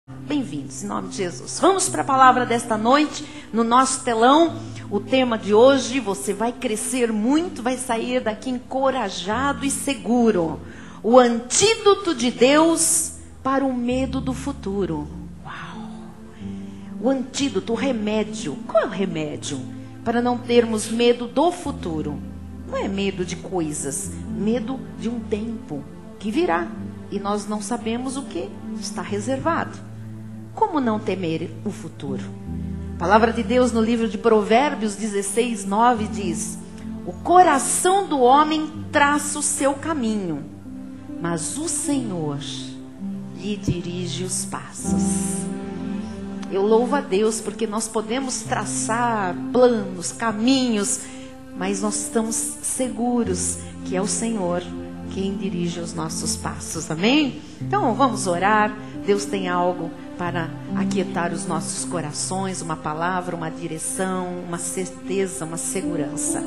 Bem-vindos, em nome de Jesus. Vamos para a palavra desta noite, no nosso telão. O tema de hoje, você vai crescer muito, vai sair daqui encorajado e seguro. O antídoto de Deus para o medo do futuro. Uau! O antídoto, o remédio. Qual é o remédio para não termos medo do futuro? Não é medo de coisas, medo de um tempo que virá. E nós não sabemos o que está reservado. Como não temer o futuro? A palavra de Deus no livro de Provérbios 16, 9 diz: o coração do homem traça o seu caminho, mas o Senhor lhe dirige os passos. Eu louvo a Deus porque nós podemos traçar planos, caminhos, mas nós estamos seguros que é o Senhor quem dirige os nossos passos, amém? Então vamos orar. Deus tem algo para aquietar os nossos corações, uma palavra, uma direção, uma certeza, uma segurança.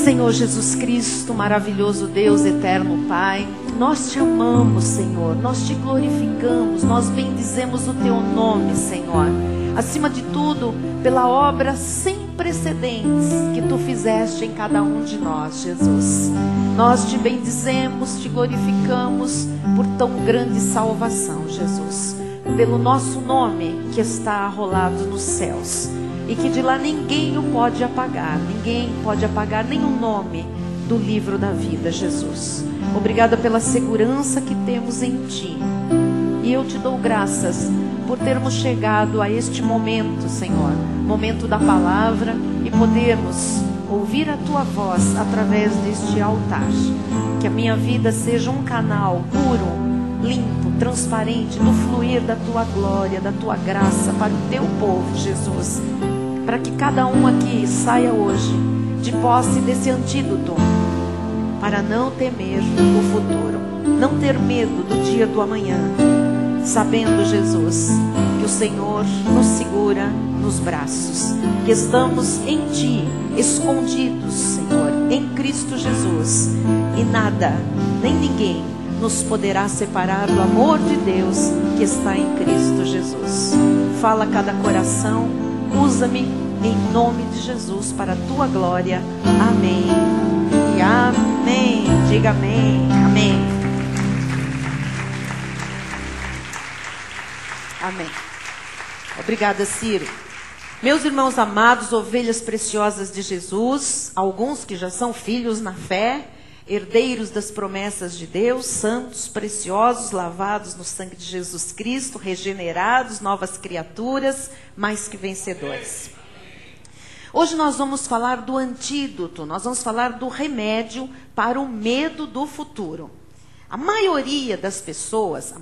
Senhor Jesus Cristo, maravilhoso Deus, eterno Pai, nós te amamos, Senhor, nós te glorificamos, nós bendizemos o teu nome, Senhor. Acima de tudo, pela obra sem precedentes que tu fizeste em cada um de nós, Jesus. Nós te bendizemos, te glorificamos por tão grande salvação, Jesus. Pelo nosso nome que está arrolado nos céus. E que de lá ninguém o pode apagar. Ninguém pode apagar nenhum nome do livro da vida, Jesus. Obrigada pela segurança que temos em Ti. E eu te dou graças por termos chegado a este momento, Senhor. Momento da palavra e podermos ouvir a Tua voz através deste altar. Que a minha vida seja um canal puro, limpo, transparente, do fluir da Tua glória, da Tua graça para o Teu povo, Jesus. Para que cada um aqui saia hoje de posse desse antídoto, para não temer o futuro, não ter medo do dia do amanhã, sabendo, Jesus, que o Senhor nos segura nos braços, que estamos em Ti, escondidos, Senhor, em Cristo Jesus, e nada, nem ninguém nos poderá separar do amor de Deus que está em Cristo Jesus. Fala a cada coração, usa-me em nome de Jesus para a Tua glória. Amém e amém. Diga amém, amém. Amém. Obrigada, Ciro. Meus irmãos amados, ovelhas preciosas de Jesus, alguns que já são filhos na fé, herdeiros das promessas de Deus, santos, preciosos, lavados no sangue de Jesus Cristo, regenerados, novas criaturas, mais que vencedores. Hoje nós vamos falar do antídoto, nós vamos falar do remédio para o medo do futuro. A maioria das pessoas,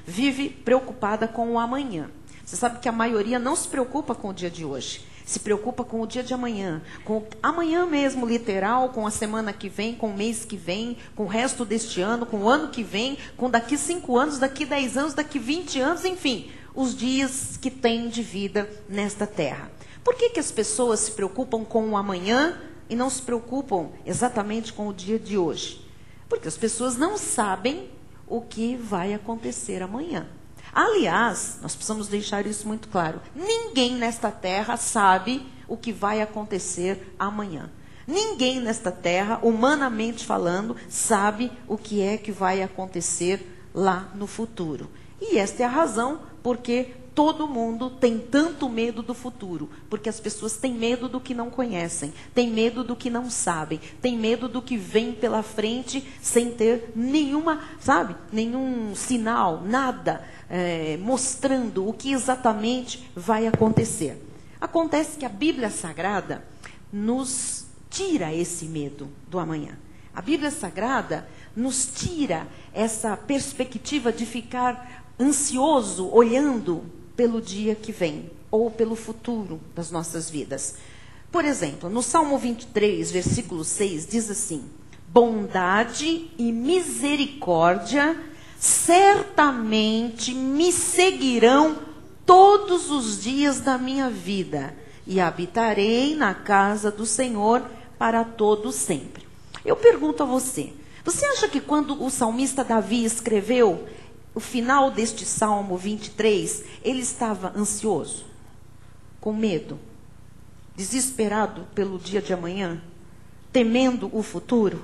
vive preocupada com o amanhã. Você sabe que a maioria não se preocupa com o dia de hoje. Se preocupa com o dia de amanhã. Com amanhã mesmo, literal, com a semana que vem, com o mês que vem, com o resto deste ano, com o ano que vem, com daqui 5 anos, daqui 10 anos, daqui 20 anos, enfim. Os dias que tem de vida nesta terra. Por que as pessoas se preocupam com o amanhã e não se preocupam exatamente com o dia de hoje? Porque as pessoas não sabem o que vai acontecer amanhã. Aliás, nós precisamos deixar isso muito claro. Ninguém nesta terra sabe o que vai acontecer amanhã. Ninguém nesta terra, humanamente falando, sabe o que é que vai acontecer lá no futuro. E esta é a razão porque todo mundo tem tanto medo do futuro, porque as pessoas têm medo do que não conhecem, têm medo do que não sabem, têm medo do que vem pela frente sem ter nenhuma, nenhum sinal, nada mostrando o que exatamente vai acontecer. Acontece que a Bíblia Sagrada nos tira esse medo do amanhã. A Bíblia Sagrada nos tira essa perspectiva de ficar ansioso olhando pelo dia que vem, ou pelo futuro das nossas vidas. Por exemplo, no Salmo 23, versículo 6, diz assim: bondade e misericórdia certamente me seguirão todos os dias da minha vida, e habitarei na casa do Senhor para todo sempre. Eu pergunto a você, você acha que quando o salmista Davi escreveu o final deste Salmo 23, ele estava ansioso, com medo, desesperado pelo dia de amanhã, temendo o futuro?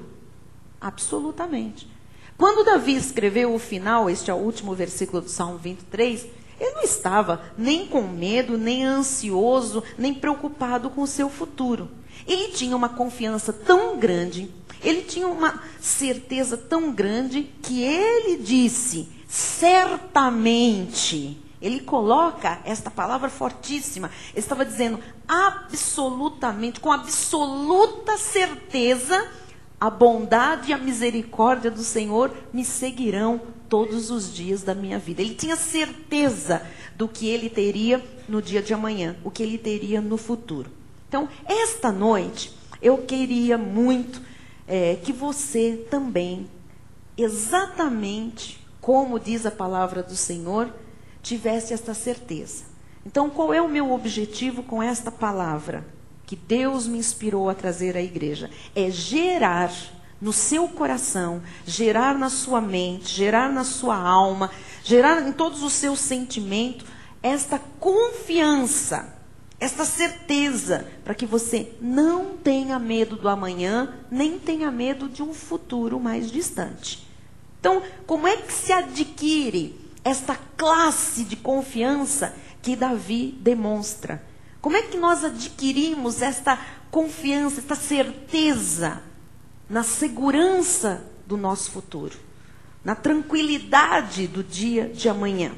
Absolutamente. Quando Davi escreveu o final, este é o último versículo do Salmo 23, ele não estava nem com medo, nem ansioso, nem preocupado com o seu futuro. Ele tinha uma confiança tão grande, ele tinha uma certeza tão grande, que ele disse, certamente. Ele coloca esta palavra fortíssima. Ele estava dizendo absolutamente, com absoluta certeza, a bondade e a misericórdia do Senhor me seguirão todos os dias da minha vida. Ele tinha certeza do que ele teria no dia de amanhã, o que ele teria no futuro. Então, esta noite, eu queria muito que você também, exatamente como diz a palavra do Senhor, tivesse esta certeza. Então, qual é o meu objetivo com esta palavra que Deus me inspirou a trazer à igreja? É gerar no seu coração, gerar na sua mente, gerar na sua alma, gerar em todos os seus sentimentos, esta confiança, esta certeza, para que você não tenha medo do amanhã, nem tenha medo de um futuro mais distante. Então, como é que se adquire esta classe de confiança que Davi demonstra? Como é que nós adquirimos esta confiança, esta certeza na segurança do nosso futuro, na tranquilidade do dia de amanhã?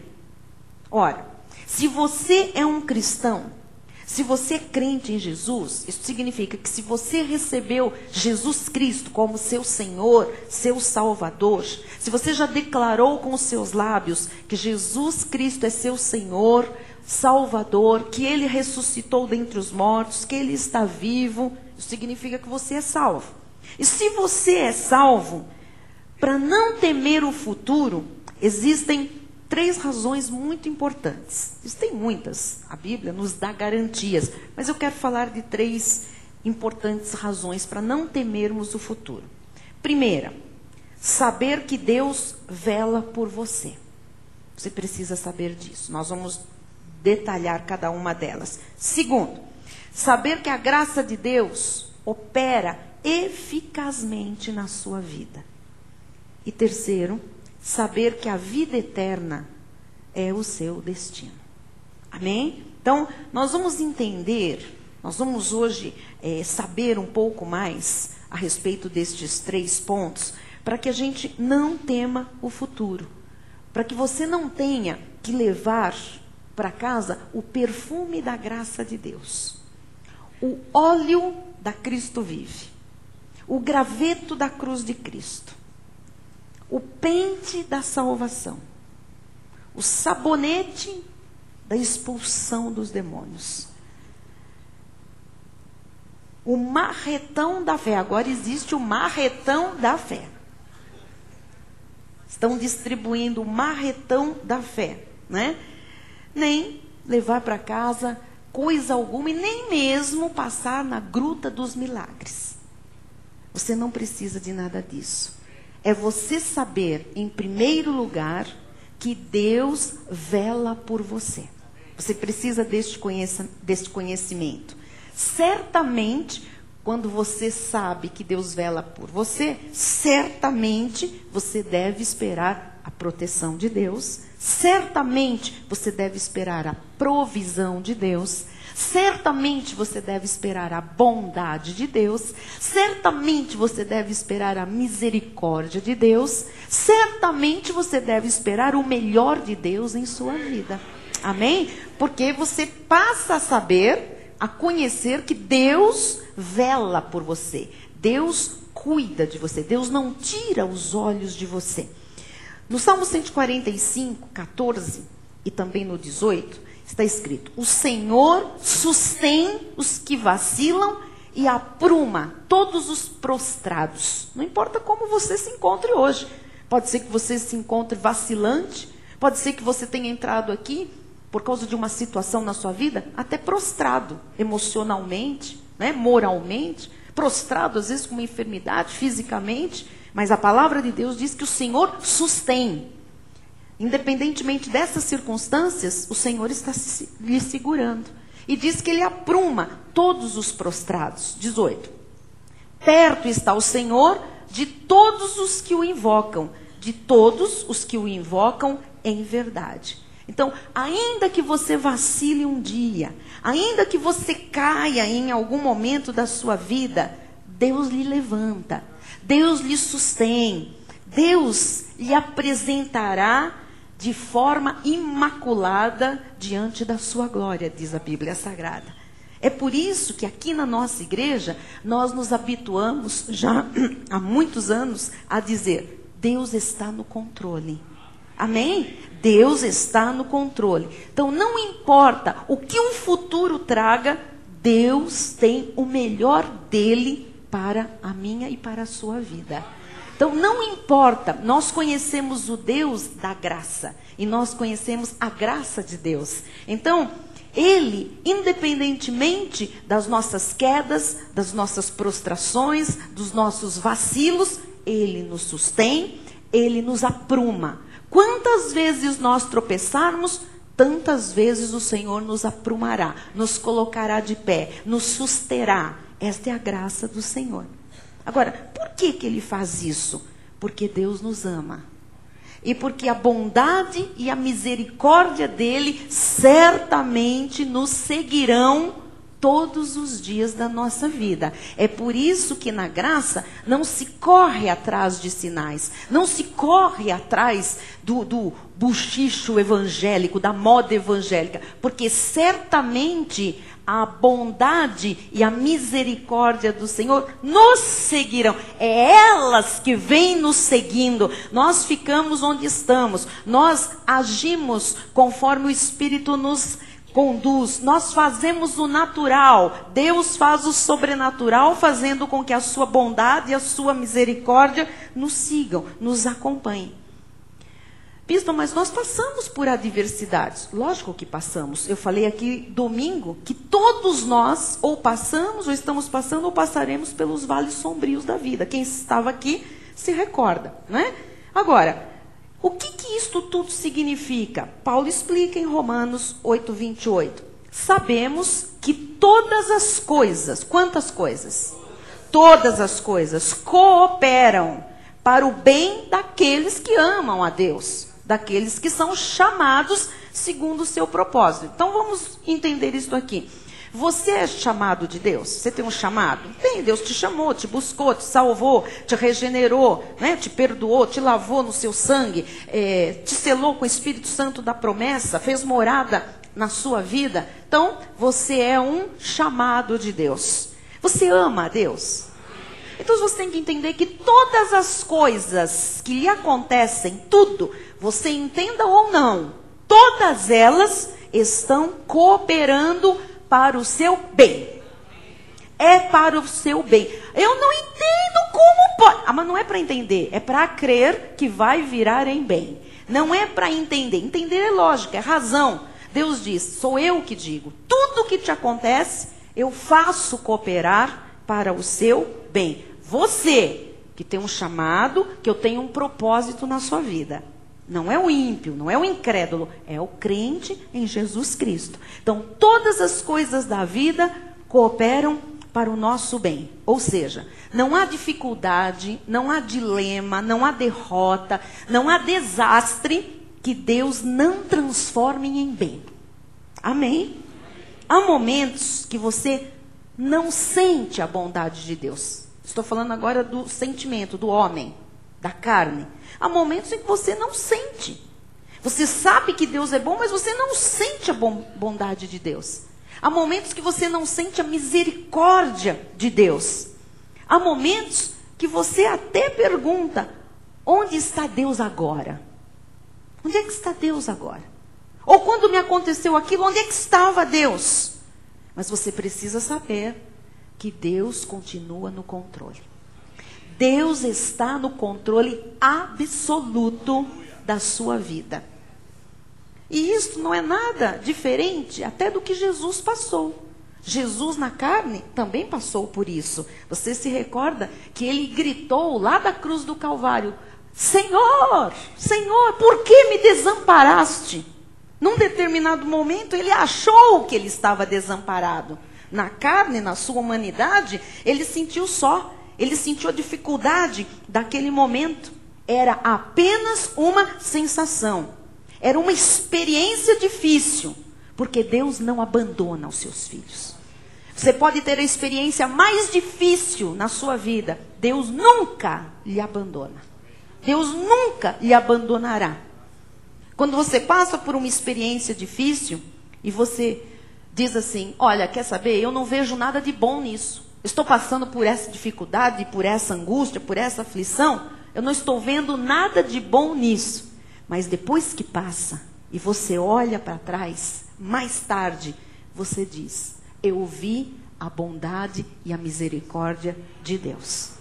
Ora, se você é um cristão, se você é crente em Jesus, isso significa que se você recebeu Jesus Cristo como seu Senhor, seu Salvador, se você já declarou com os seus lábios que Jesus Cristo é seu Senhor, Salvador, que Ele ressuscitou dentre os mortos, que Ele está vivo, isso significa que você é salvo. E se você é salvo, para não temer o futuro, existem 3 razões muito importantes. Existem muitas, a Bíblia nos dá garantias, mas eu quero falar de 3 importantes razões para não temermos o futuro. Primeira, saber que Deus vela por você. Você precisa saber disso. Nós vamos detalhar cada uma delas. Segundo, saber que a graça de Deus opera eficazmente na sua vida. E terceiro, saber que a vida eterna é o seu destino. Amém? Então, nós vamos entender, nós vamos hoje saber um pouco mais a respeito destes 3 pontos, para que a gente não tema o futuro, para que você não tenha que levar para casa o perfume da graça de Deus, o óleo da Cristo vive, o graveto da cruz de Cristo, o pente da salvação, o sabonete da expulsão dos demônios, o marretão da fé. Agora existe o marretão da fé. Estão distribuindo o marretão da fé, né? Nem levar para casa coisa alguma e nem mesmo passar na gruta dos milagres. Você não precisa de nada disso. É você saber, em primeiro lugar, que Deus vela por você. Você precisa deste conhecimento. Certamente, quando você sabe que Deus vela por você, certamente você deve esperar a proteção de Deus. Certamente você deve esperar a provisão de Deus. Certamente você deve esperar a bondade de Deus. Certamente você deve esperar a misericórdia de Deus. Certamente você deve esperar o melhor de Deus em sua vida. Amém? Porque você passa a saber, a conhecer que Deus vela por você. Deus cuida de você. Deus não tira os olhos de você. No Salmo 145, 14 e também no 18... está escrito: o Senhor sustém os que vacilam e apruma todos os prostrados. Não importa como você se encontre hoje. Pode ser que você se encontre vacilante. Pode ser que você tenha entrado aqui por causa de uma situação na sua vida, até prostrado emocionalmente, né, moralmente. Prostrado às vezes com uma enfermidade fisicamente. Mas a palavra de Deus diz que o Senhor sustém. Independentemente dessas circunstâncias, o Senhor está lhe segurando. E diz que ele apruma todos os prostrados. 18. Perto está o Senhor de todos os que o invocam, de todos os que o invocam em verdade. Então, ainda que você vacile um dia, ainda que você caia em algum momento da sua vida, Deus lhe levanta, Deus lhe sustém, Deus lhe apresentará de forma imaculada diante da sua glória, diz a Bíblia Sagrada. É por isso que aqui na nossa igreja, nós nos habituamos já há muitos anos a dizer, Deus está no controle. Amém? Deus está no controle. Então não importa o que o futuro traga, Deus tem o melhor dele para a minha e para a sua vida. Então não importa, nós conhecemos o Deus da graça e nós conhecemos a graça de Deus. Então, Ele, independentemente das nossas quedas, das nossas prostrações, dos nossos vacilos, Ele nos sustém, Ele nos apruma. Quantas vezes nós tropeçarmos, tantas vezes o Senhor nos aprumará, nos colocará de pé, nos susterá. Esta é a graça do Senhor. Agora, por que Ele faz isso? Porque Deus nos ama. E porque a bondade e a misericórdia dEle certamente nos seguirão todos os dias da nossa vida. É por isso que na graça não se corre atrás de sinais, não se corre atrás do buchicho evangélico, da moda evangélica, porque certamente a bondade e a misericórdia do Senhor nos seguirão. É elas que vêm nos seguindo. Nós ficamos onde estamos. Nós agimos conforme o Espírito nos conduz. Nós fazemos o natural. Deus faz o sobrenatural, fazendo com que a sua bondade e a sua misericórdia nos sigam, nos acompanhem. Bispo, mas nós passamos por adversidades. Lógico que passamos. Eu falei aqui domingo que todos nós ou passamos, ou estamos passando, ou passaremos pelos vales sombrios da vida. Quem estava aqui se recorda, né? Agora, o que isto tudo significa? Paulo explica em Romanos 8:28. Sabemos que todas as coisas, quantas coisas? Todas as coisas cooperam para o bem daqueles que amam a Deus, daqueles que são chamados segundo o seu propósito. Então vamos entender isso aqui. Você é chamado de Deus? Você tem um chamado? Tem, Deus te chamou, te buscou, te salvou, te regenerou, né? Te perdoou, te lavou no seu sangue, te selou com o Espírito Santo da promessa, fez morada na sua vida. Então, você é um chamado de Deus. Você ama a Deus? Então você tem que entender que todas as coisas que lhe acontecem, tudo, você entenda ou não, todas elas estão cooperando para o seu bem. É para o seu bem. Eu não entendo como pode. Mas não é para entender, é para crer que vai virar em bem. Não é para entender. Entender é lógica, é razão. Deus diz, sou eu que digo. Tudo que te acontece, eu faço cooperar para o seu bem. Você, que tem um chamado, que eu tenho um propósito na sua vida. Não é o ímpio, não é o incrédulo, é o crente em Jesus Cristo. Então, todas as coisas da vida cooperam para o nosso bem. Ou seja, não há dificuldade, não há dilema, não há derrota, não há desastre que Deus não transforme em bem. Amém? Há momentos que você não sente a bondade de Deus. Estou falando agora do sentimento, do homem, da carne. Há momentos em que você não sente. Você sabe que Deus é bom, mas você não sente a bondade de Deus. Há momentos que você não sente a misericórdia de Deus. Há momentos que você até pergunta, onde está Deus agora? Onde é que está Deus agora? Ou quando me aconteceu aquilo, onde é que estava Deus? Mas você precisa saber que Deus continua no controle. Deus está no controle absoluto da sua vida. E isso não é nada diferente até do que Jesus passou. Jesus na carne também passou por isso. Você se recorda que ele gritou lá da cruz do Calvário, Senhor, Senhor, por que me desamparaste? Num determinado momento, ele achou que ele estava desamparado. Na carne, na sua humanidade, ele sentiu só. Ele sentiu a dificuldade daquele momento. Era apenas uma sensação. Era uma experiência difícil. Porque Deus não abandona os seus filhos. Você pode ter a experiência mais difícil na sua vida. Deus nunca lhe abandona. Deus nunca lhe abandonará. Quando você passa por uma experiência difícil e você diz assim, olha, quer saber, eu não vejo nada de bom nisso. Estou passando por essa dificuldade, por essa angústia, por essa aflição. Eu não estou vendo nada de bom nisso. Mas depois que passa e você olha para trás, mais tarde, você diz, eu vi a bondade e a misericórdia de Deus.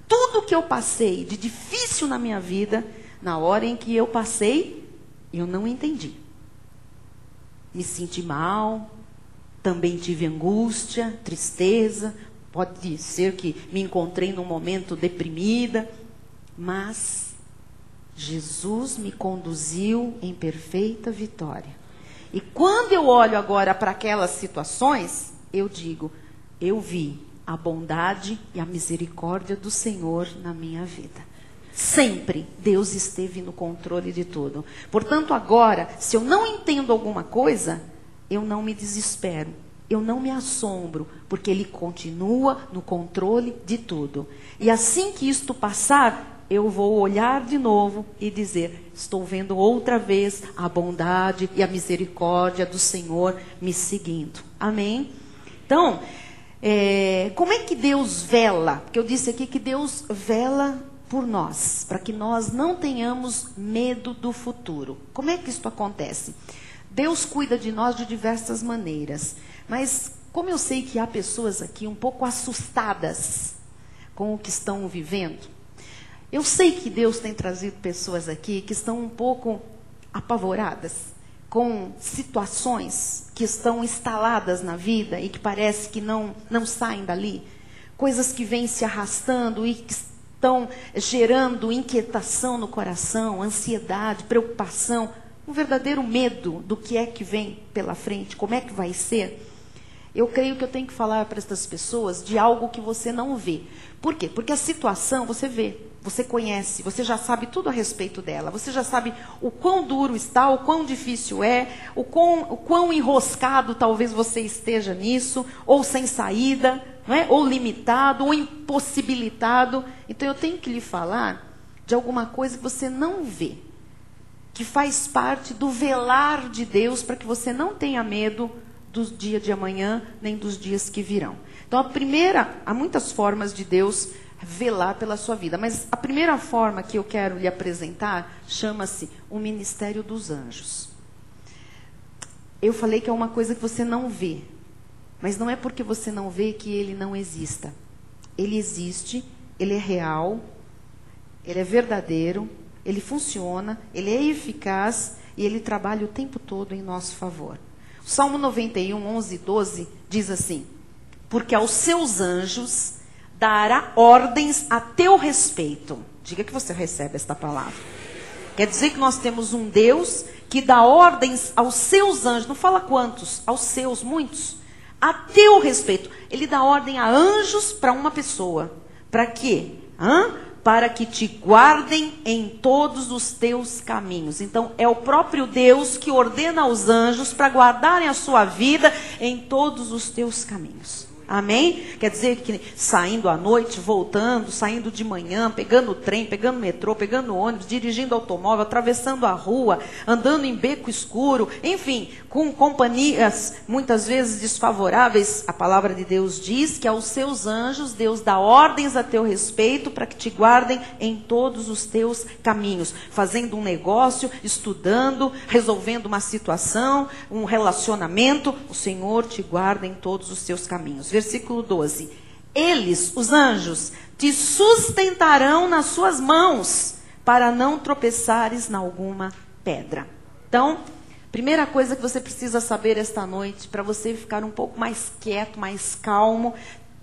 Tudo que eu passei de difícil na minha vida, na hora em que eu passei, eu não entendi. Me senti mal, também tive angústia, tristeza, pode ser que me encontrei num momento deprimida, mas Jesus me conduziu em perfeita vitória. E quando eu olho agora para aquelas situações, eu digo, eu vi a bondade e a misericórdia do Senhor na minha vida. Sempre Deus esteve no controle de tudo. Portanto, agora, se eu não entendo alguma coisa, eu não me desespero. Eu não me assombro, porque Ele continua no controle de tudo. E assim que isto passar, eu vou olhar de novo e dizer, estou vendo outra vez a bondade e a misericórdia do Senhor me seguindo. Amém? Então, como é que Deus vela? Porque eu disse aqui que Deus vela por nós, para que nós não tenhamos medo do futuro. Como é que isso acontece? Deus cuida de nós de diversas maneiras, mas como eu sei que há pessoas aqui um pouco assustadas com o que estão vivendo, eu sei que Deus tem trazido pessoas aqui que estão um pouco apavoradas com situações que estão instaladas na vida e que parece que não saem dali, coisas que vêm se arrastando e que estão gerando inquietação no coração, ansiedade, preocupação, um verdadeiro medo do que é que vem pela frente, como é que vai ser. Eu creio que eu tenho que falar para essas pessoas de algo que você não vê. Por quê? Porque a situação você vê, você conhece, você já sabe tudo a respeito dela, você já sabe o quão duro está, o quão difícil é, o quão enroscado talvez você esteja nisso, ou sem saída, não é? Ou limitado, ou impossibilitado. Então eu tenho que lhe falar de alguma coisa que você não vê, que faz parte do velar de Deus para que você não tenha medo do dia de amanhã, nem dos dias que virão. Então há muitas formas de Deus velar pela sua vida, mas a primeira forma que eu quero lhe apresentar chama-se o ministério dos anjos. Eu falei que é uma coisa que você não vê, mas não é porque você não vê que ele não exista. Ele existe, ele é real, ele é verdadeiro, ele funciona, ele é eficaz e ele trabalha o tempo todo em nosso favor. O Salmo 91, 11 e 12 diz assim, porque aos seus anjos dará ordens a teu respeito. Diga que você recebe esta palavra. Quer dizer que nós temos um Deus que dá ordens aos seus anjos. Não fala quantos, aos seus, muitos. A teu respeito. Ele dá ordem a anjos para uma pessoa. Para quê? Para que te guardem em todos os teus caminhos. Então, é o próprio Deus que ordena aos anjos para guardarem a sua vida em todos os teus caminhos. Amém? Quer dizer que saindo à noite, voltando, saindo de manhã, pegando o trem, pegando o metrô, pegando o ônibus, dirigindo automóvel, atravessando a rua, andando em beco escuro, enfim, com companhias muitas vezes desfavoráveis, a palavra de Deus diz que aos seus anjos Deus dá ordens a teu respeito para que te guardem em todos os teus caminhos, fazendo um negócio, estudando, resolvendo uma situação, um relacionamento, o Senhor te guarda em todos os teus caminhos. Versículo 12. Eles, os anjos, te sustentarão nas suas mãos, para não tropeçares em alguma pedra. Então, primeira coisa que você precisa saber esta noite, para você ficar um pouco mais quieto, mais calmo,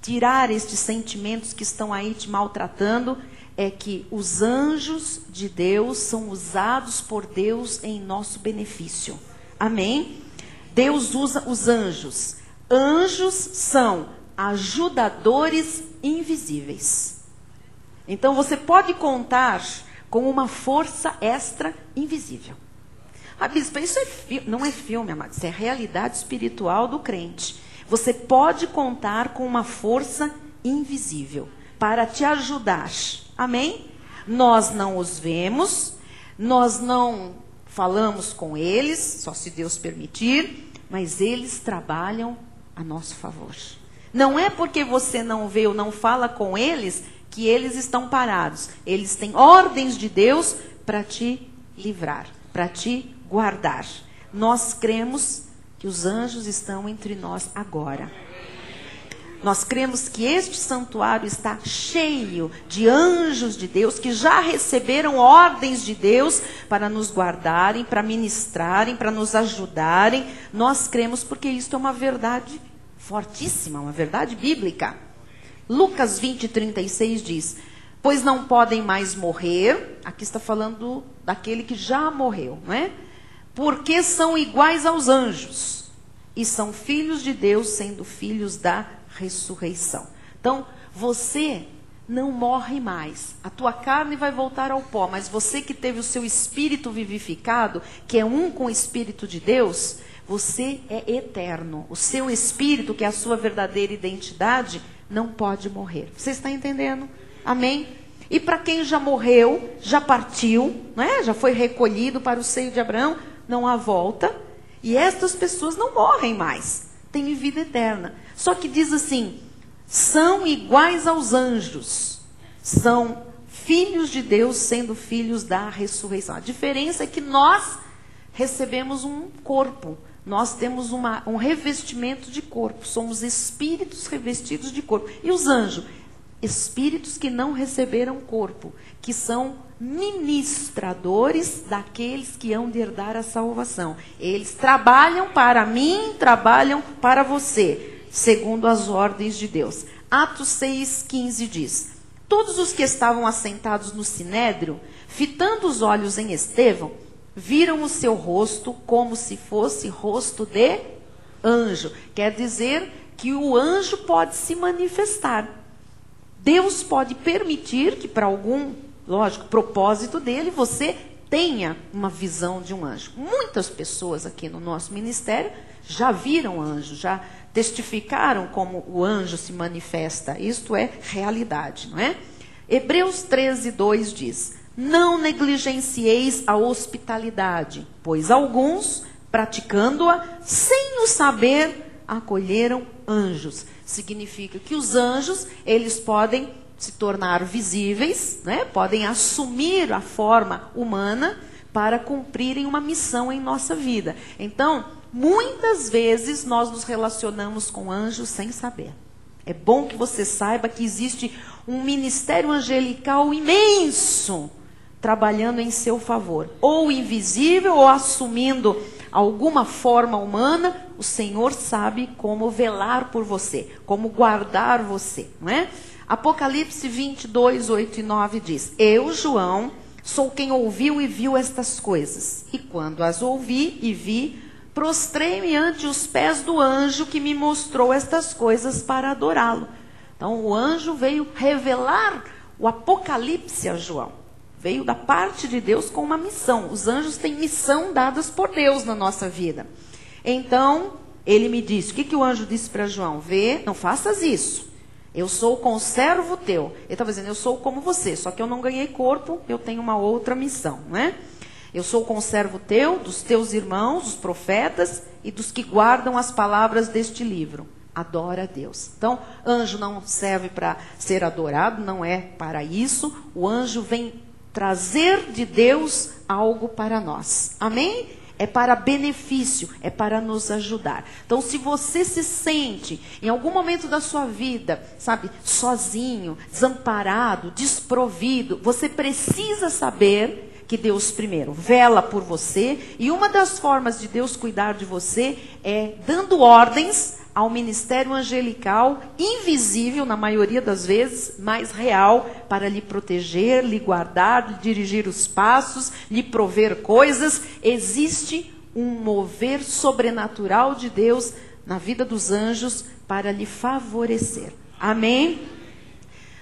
tirar estes sentimentos que estão aí te maltratando, é que os anjos de Deus são usados por Deus em nosso benefício. Amém? Deus usa os anjos. Anjos são ajudadores invisíveis. Então você pode contar com uma força extra invisível. Ah, bispa, isso não é filme, amado, isso é realidade espiritual do crente. Você pode contar com uma força invisível para te ajudar. Amém? Nós não os vemos, nós não falamos com eles, só se Deus permitir, mas eles trabalham a nosso favor. Não é porque você não vê ou não fala com eles que eles estão parados. Eles têm ordens de Deus para te livrar, para te guardar. Nós cremos que os anjos estão entre nós agora. Nós cremos que este santuário está cheio de anjos de Deus que já receberam ordens de Deus para nos guardarem, para ministrarem, para nos ajudarem. Nós cremos porque isto é uma verdade fortíssima, uma verdade bíblica. Lucas 20:36 diz: pois não podem mais morrer. Aqui está falando daquele que já morreu, não é? Porque são iguais aos anjos e são filhos de Deus, sendo filhos da ressurreição. Então, você não morre mais. A tua carne vai voltar ao pó, mas você que teve o seu espírito vivificado, que é um com o Espírito de Deus, você é eterno. O seu espírito, que é a sua verdadeira identidade, não pode morrer. Você está entendendo? Amém? E para quem já morreu, já partiu, não é? Já foi recolhido para o seio de Abraão, não há volta. E estas pessoas não morrem mais, têm vida eterna. Só que diz assim, são iguais aos anjos, são filhos de Deus, sendo filhos da ressurreição. A diferença é que nós recebemos um corpo, nós temos um revestimento de corpo, somos espíritos revestidos de corpo. E os anjos? Espíritos que não receberam corpo, que são ministradores daqueles que hão de herdar a salvação. Eles trabalham para mim, trabalham para você, segundo as ordens de Deus. Atos 6,15 diz: todos os que estavam assentados no sinédrio, fitando os olhos em Estevão, viram o seu rosto como se fosse rosto de anjo. Quer dizer que o anjo pode se manifestar. Deus pode permitir que para algum, lógico, propósito dele, você tenha uma visão de um anjo. Muitas pessoas aqui no nosso ministério já viram anjo, já testificaram como o anjo se manifesta. Isto é realidade, não é? Hebreus 13:2 diz: não negligencieis a hospitalidade, pois alguns, praticando-a, sem o saber, acolheram anjos. Significa que os anjos, eles podem se tornar visíveis, né? Podem assumir a forma humana para cumprirem uma missão em nossa vida. Então, muitas vezes nós nos relacionamos com anjos sem saber. É bom que você saiba que existe um ministério angelical imenso trabalhando em seu favor, ou invisível, ou assumindo alguma forma humana. O Senhor sabe como velar por você, como guardar você, não é? Apocalipse 22, 8 e 9 diz: eu, João, sou quem ouviu e viu estas coisas, e quando as ouvi e vi, prostrei-me ante os pés do anjo que me mostrou estas coisas para adorá-lo. Então o anjo veio revelar o Apocalipse a João. Veio da parte de Deus com uma missão. Os anjos têm missão dadas por Deus na nossa vida. Então, ele me disse, o que o anjo disse para João? Vê, não faças isso. Eu sou o conservo teu. Ele estava dizendo, eu sou como você, só que eu não ganhei corpo, eu tenho uma outra missão, não é? Eu sou o conservo teu, dos teus irmãos, os profetas, e dos que guardam as palavras deste livro. Adora a Deus. Então, anjo não serve para ser adorado, não é para isso. O anjo vem trazer de Deus algo para nós. Amém? É para benefício, é para nos ajudar. Então, se você se sente em algum momento da sua vida, sabe, sozinho, desamparado, desprovido, você precisa saber que Deus primeiro vela por você, e uma das formas de Deus cuidar de você é dando ordens ao ministério angelical, invisível na maioria das vezes, mas real, para lhe proteger, lhe guardar, lhe dirigir os passos, lhe prover coisas. Existe um mover sobrenatural de Deus na vida dos anjos para lhe favorecer. Amém?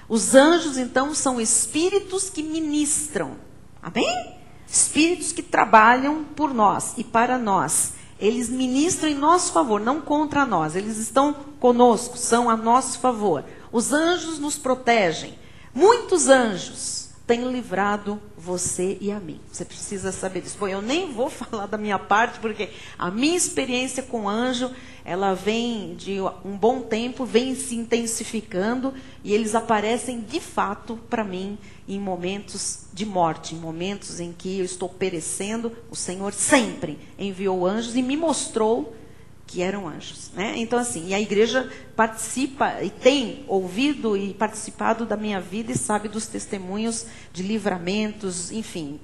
Os anjos, então, são espíritos que ministram. Amém? Espíritos que trabalham por nós e para nós. Eles ministram em nosso favor, não contra nós. Eles estão conosco, são a nosso favor. Os anjos nos protegem. Muitos anjos têm livrado você e a mim. Você precisa saber disso. Bom, eu nem vou falar da minha parte, porque a minha experiência com anjo, ela vem de um bom tempo, vem se intensificando, e eles aparecem de fato para mim em momentos de morte, em momentos em que eu estou perecendo. O Senhor sempre enviou anjos e me mostrou que eram anjos, né? Então, assim, e a igreja participa e tem ouvido e participado da minha vida e sabe dos testemunhos de livramentos, enfim,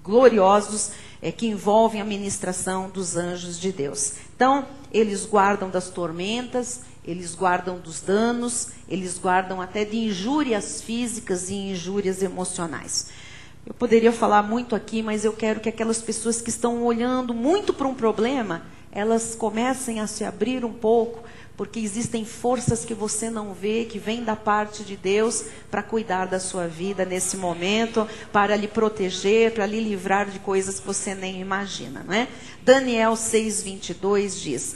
gloriosos, que envolvem a ministração dos anjos de Deus. Então, eles guardam das tormentas, eles guardam dos danos, eles guardam até de injúrias físicas e injúrias emocionais. Eu poderia falar muito aqui, mas eu quero que aquelas pessoas que estão olhando muito para um problema, elas comecem a se abrir um pouco, porque existem forças que você não vê, que vêm da parte de Deus para cuidar da sua vida nesse momento, para lhe proteger, para lhe livrar de coisas que você nem imagina, não é? Daniel 6:22 diz: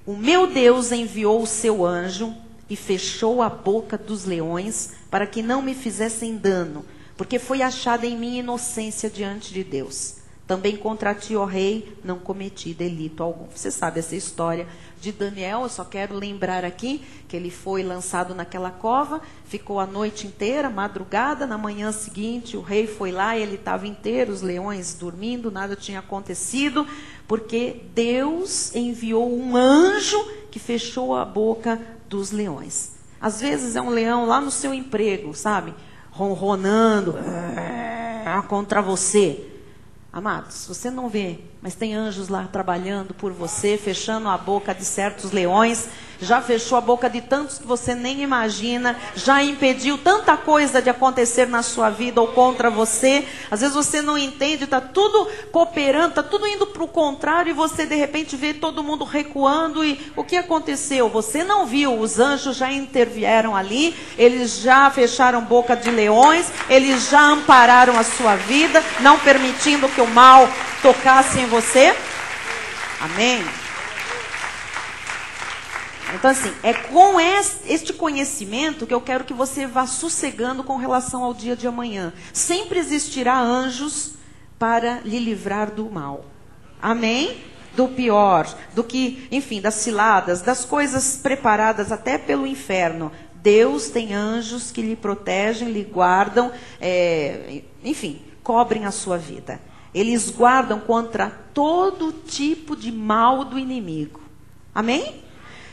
o meu Deus enviou o seu anjo e fechou a boca dos leões para que não me fizessem dano, porque foi achada em mim inocência diante de Deus. Também contra ti, ó rei, não cometi delito algum. Você sabe essa história de Daniel. Eu só quero lembrar aqui que ele foi lançado naquela cova, ficou a noite inteira, madrugada. Na manhã seguinte, o rei foi lá e ele estava inteiro, os leões dormindo, nada tinha acontecido, porque Deus enviou um anjo que fechou a boca dos leões. Às vezes é um leão lá no seu emprego, sabe? Ronronando contra você. Amados, você não vê, mas tem anjos lá trabalhando por você, fechando a boca de certos leões, já fechou a boca de tantos que você nem imagina, já impediu tanta coisa de acontecer na sua vida ou contra você. Às vezes você não entende, está tudo cooperando, está tudo indo para o contrário, e você de repente vê todo mundo recuando. E o que aconteceu? Você não viu, os anjos já intervieram ali, eles já fecharam boca de leões, eles já ampararam a sua vida, não permitindo que o mal tocasse em você. Amém? Então, assim, é com este conhecimento que eu quero que você vá sossegando com relação ao dia de amanhã. Sempre existirá anjos para lhe livrar do mal. Amém? Do pior, do que, enfim, das ciladas, das coisas preparadas até pelo inferno. Deus tem anjos que lhe protegem, lhe guardam, enfim, cobrem a sua vida. Eles guardam contra todo tipo de mal do inimigo. Amém?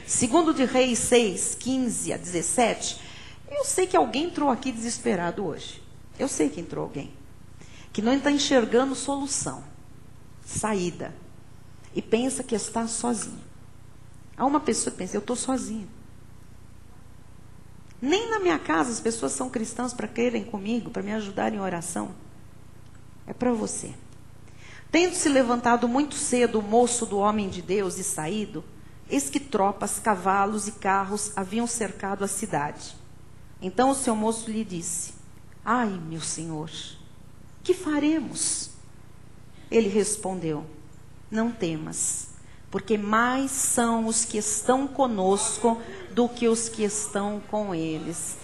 Segundo de Reis 6:15-17, eu sei que alguém entrou aqui desesperado hoje. Eu sei que entrou alguém que não está enxergando solução, saída, e pensa que está sozinho. Há uma pessoa que pensa: eu estou sozinho. Nem na minha casa as pessoas são cristãs para crerem comigo, para me ajudarem em oração. É para você. Tendo se levantado muito cedo o moço do homem de Deus e saído, eis que tropas, cavalos e carros haviam cercado a cidade. Então o seu moço lhe disse: ai, meu senhor, que faremos? Ele respondeu: não temas, porque mais são os que estão conosco do que os que estão com eles.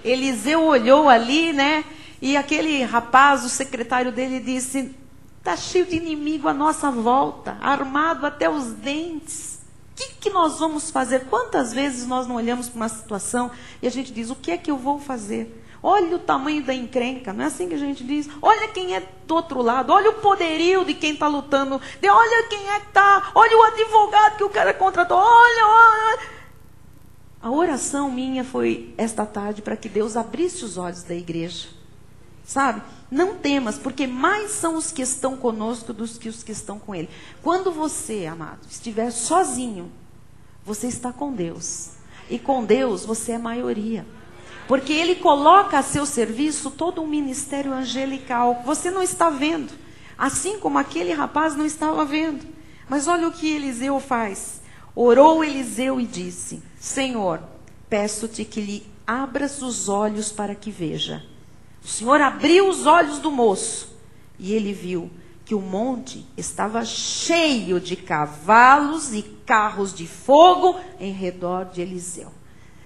Eliseu olhou ali, né? E aquele rapaz, o secretário dele, disse: está cheio de inimigo à nossa volta, armado até os dentes. O que nós vamos fazer? Quantas vezes nós não olhamos para uma situação e a gente diz: o que é que eu vou fazer? Olha o tamanho da encrenca, não é assim que a gente diz? Olha quem é do outro lado, olha o poderio de quem está lutando, olha quem é que está, olha o advogado que o cara contratou, olha. A oração minha foi esta tarde para que Deus abrisse os olhos da igreja. Sabe? Não temas, porque mais são os que estão conosco do que os que estão com ele. Quando você, amado, estiver sozinho, Você está com Deus. E com Deus você é maioria. Porque Ele coloca a seu serviço todo um ministério angelical. Você não está vendo. Assim como aquele rapaz não estava vendo. Mas olha o que Eliseu faz. Orou Eliseu e disse: Senhor, peço-te que lhe abras os olhos para que veja. O Senhor abriu os olhos do moço. E ele viu que o monte estava cheio de cavalos e carros de fogo em redor de Eliseu.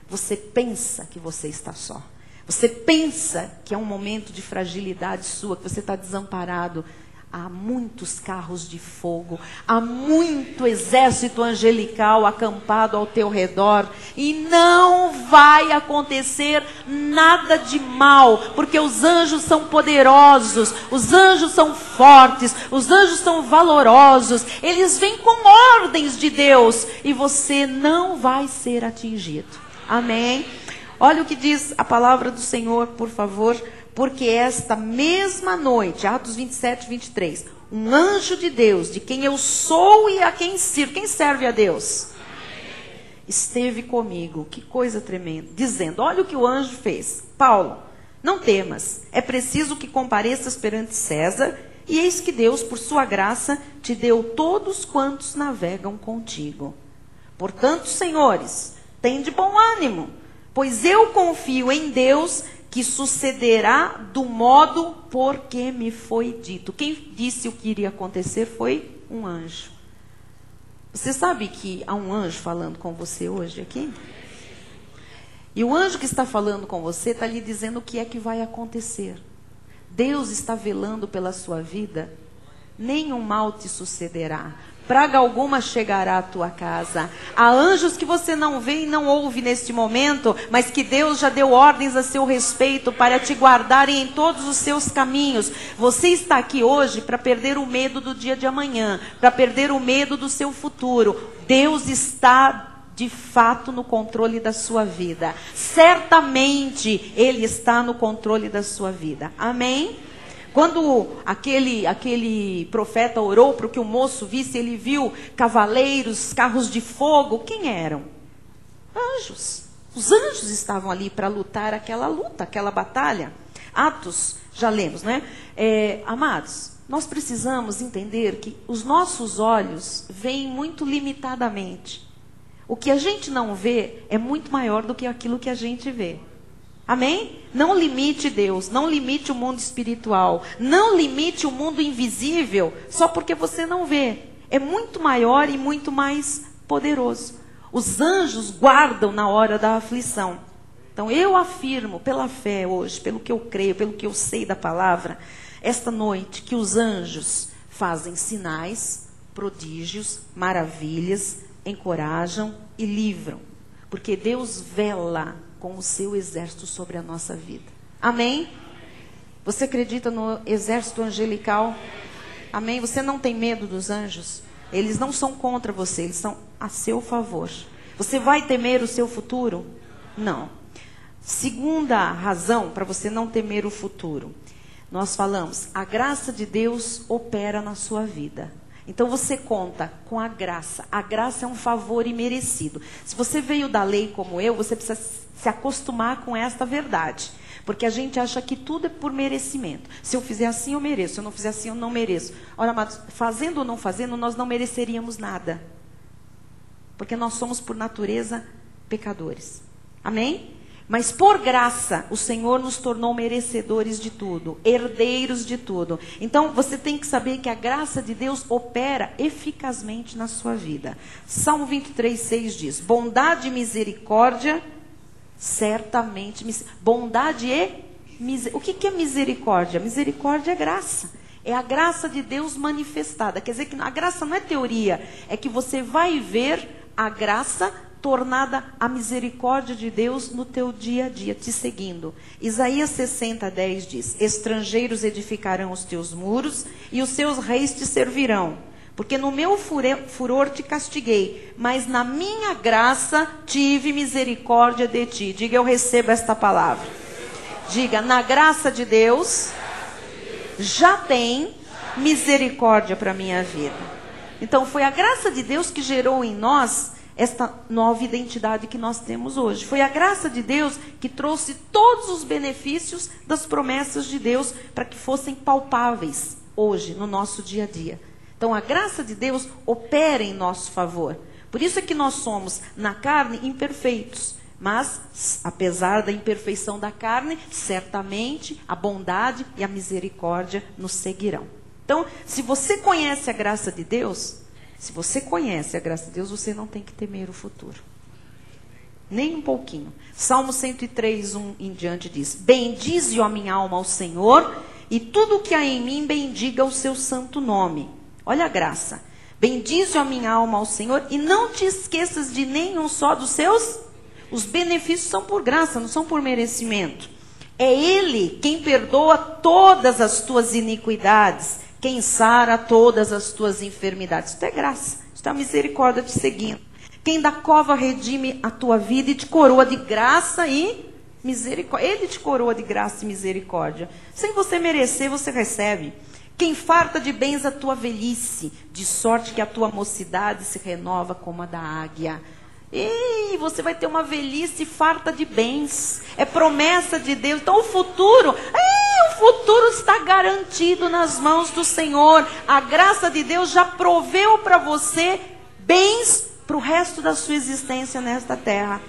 Você pensa que você está só. Você pensa que é um momento de fragilidade sua, que você está desamparado. Há muitos carros de fogo, há muito exército angelical acampado ao teu redor. E não vai acontecer nada de mal, porque os anjos são poderosos, os anjos são fortes, os anjos são valorosos. Eles vêm com ordens de Deus e você não vai ser atingido. Amém? Olha o que diz a palavra do Senhor, por favor. Porque esta mesma noite, Atos 27, 23, um anjo de Deus, de quem eu sou e a quem sirvo, quem serve a Deus? Esteve comigo, que coisa tremenda, dizendo, olha o que o anjo fez. Paulo, não temas, é preciso que compareças perante César, e eis que Deus, por sua graça, te deu todos quantos navegam contigo. Portanto, senhores, tende bom ânimo, pois eu confio em Deus, que sucederá do modo porque me foi dito. Quem disse o que iria acontecer foi um anjo. Você sabe que há um anjo falando com você hoje aqui? E o anjo que está falando com você está lhe dizendo o que é que vai acontecer. Deus está velando pela sua vida. Nenhum mal te sucederá. Praga alguma chegará à tua casa. Há anjos que você não vê e não ouve neste momento, mas que Deus já deu ordens a seu respeito para te guardarem em todos os seus caminhos. Você está aqui hoje para perder o medo do dia de amanhã, para perder o medo do seu futuro. Deus está de fato no controle da sua vida. Certamente Ele está no controle da sua vida. Amém? Quando aquele profeta orou para que o moço visse, ele viu cavaleiros, carros de fogo. Quem eram? Anjos. Os anjos estavam ali para lutar aquela luta, aquela batalha. Atos, já lemos, né? Amados, nós precisamos entender que os nossos olhos veem muito limitadamente. O que a gente não vê é muito maior do que aquilo que a gente vê. Amém? Não limite Deus, não limite o mundo espiritual, não limite o mundo invisível só porque você não vê. É muito maior e muito mais poderoso. Os anjos guardam na hora da aflição. Então eu afirmo pela fé hoje, pelo que eu creio, pelo que eu sei da palavra, esta noite que os anjos fazem sinais, prodígios, maravilhas, encorajam e livram. Porque Deus vela com o seu exército sobre a nossa vida. Amém? Você acredita no exército angelical? Amém? Você não tem medo dos anjos? Eles não são contra você, eles são a seu favor. Você vai temer o seu futuro? Não. Segunda razão para você não temer o futuro. Nós falamos, a graça de Deus opera na sua vida. Então você conta com a graça. A graça é um favor imerecido. Se você veio da lei como eu, você precisa se acostumar com esta verdade. Porque a gente acha que tudo é por merecimento. Se eu fizer assim, eu mereço. Se eu não fizer assim, eu não mereço. Olha, amados, fazendo ou não fazendo, nós não mereceríamos nada. Porque nós somos, por natureza, pecadores. Amém? Mas por graça, o Senhor nos tornou merecedores de tudo, herdeiros de tudo. Então, você tem que saber que a graça de Deus opera eficazmente na sua vida. Salmo 23, 6 diz, bondade e misericórdia, certamente, bondade e misericórdia. O que é misericórdia? Misericórdia é graça. É a graça de Deus manifestada. Quer dizer que a graça não é teoria, é que você vai ver a graça tornada a misericórdia de Deus no teu dia a dia, te seguindo. Isaías 60, 10 diz, estrangeiros edificarão os teus muros e os seus reis te servirão. Porque no meu furor te castiguei, mas na minha graça tive misericórdia de ti. Diga, eu recebo esta palavra. Diga, na graça de Deus, já tem misericórdia para a minha vida. Então foi a graça de Deus que gerou em nós esta nova identidade que nós temos hoje. Foi a graça de Deus que trouxe todos os benefícios das promessas de Deus para que fossem palpáveis hoje, no nosso dia a dia. Então, a graça de Deus opera em nosso favor. Por isso é que nós somos, na carne, imperfeitos. Mas, apesar da imperfeição da carne, certamente a bondade e a misericórdia nos seguirão. Então, se você conhece a graça de Deus, você não tem que temer o futuro. Nem um pouquinho. Salmo 103, 1 em diante diz: bendize, ó minha alma, ao Senhor, e tudo o que há em mim bendiga o seu santo nome. Olha a graça. Bendize, ó minha alma, ao Senhor, e não te esqueças de nenhum só dos seus. Os benefícios são por graça, não são por merecimento. É Ele quem perdoa todas as tuas iniquidades, quem sara todas as tuas enfermidades. Isso é graça, isso é a misericórdia te seguindo. Quem da cova redime a tua vida e te coroa de graça e misericórdia. Ele te coroa de graça e misericórdia. Sem você merecer, você recebe. Quem farta de bens a tua velhice, de sorte que a tua mocidade se renova como a da águia. E você vai ter uma velhice farta de bens. É promessa de Deus. Então o futuro está garantido nas mãos do Senhor. A graça de Deus já proveu para você bens para o resto da sua existência nesta terra.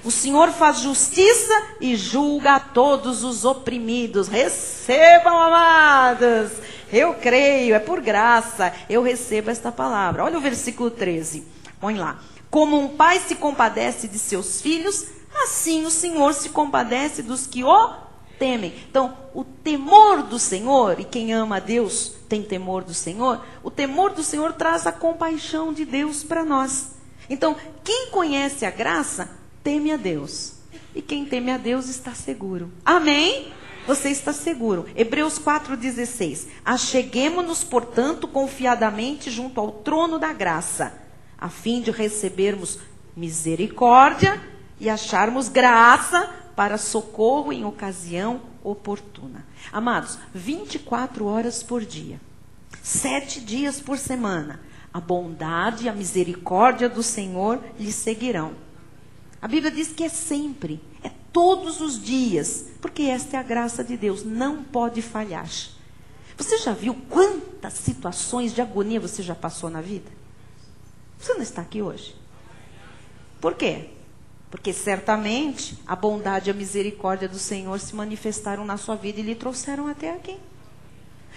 O Senhor faz justiça e julga a todos os oprimidos. Recebam, amados. Eu creio, é por graça. Eu recebo esta palavra. Olha o versículo 13. Põe lá. Como um pai se compadece de seus filhos, assim o Senhor se compadece dos que o temem. Então, o temor do Senhor, e quem ama a Deus tem temor do Senhor, o temor do Senhor traz a compaixão de Deus para nós. Então, quem conhece a graça, teme a Deus. E quem teme a Deus está seguro. Amém? Você está seguro. Hebreus 4,16. Acheguemo-nos, portanto, confiadamente junto ao trono da graça, a fim de recebermos misericórdia e acharmos graça para socorro em ocasião oportuna. Amados, 24 horas por dia, 7 dias por semana, a bondade e a misericórdia do Senhor lhe seguirão. A Bíblia diz que é sempre, é todos os dias, porque esta é a graça de Deus, não pode falhar. Você já viu quantas situações de agonia você já passou na vida? Você não está aqui hoje. Por quê? Porque certamente a bondade e a misericórdia do Senhor se manifestaram na sua vida e lhe trouxeram até aqui.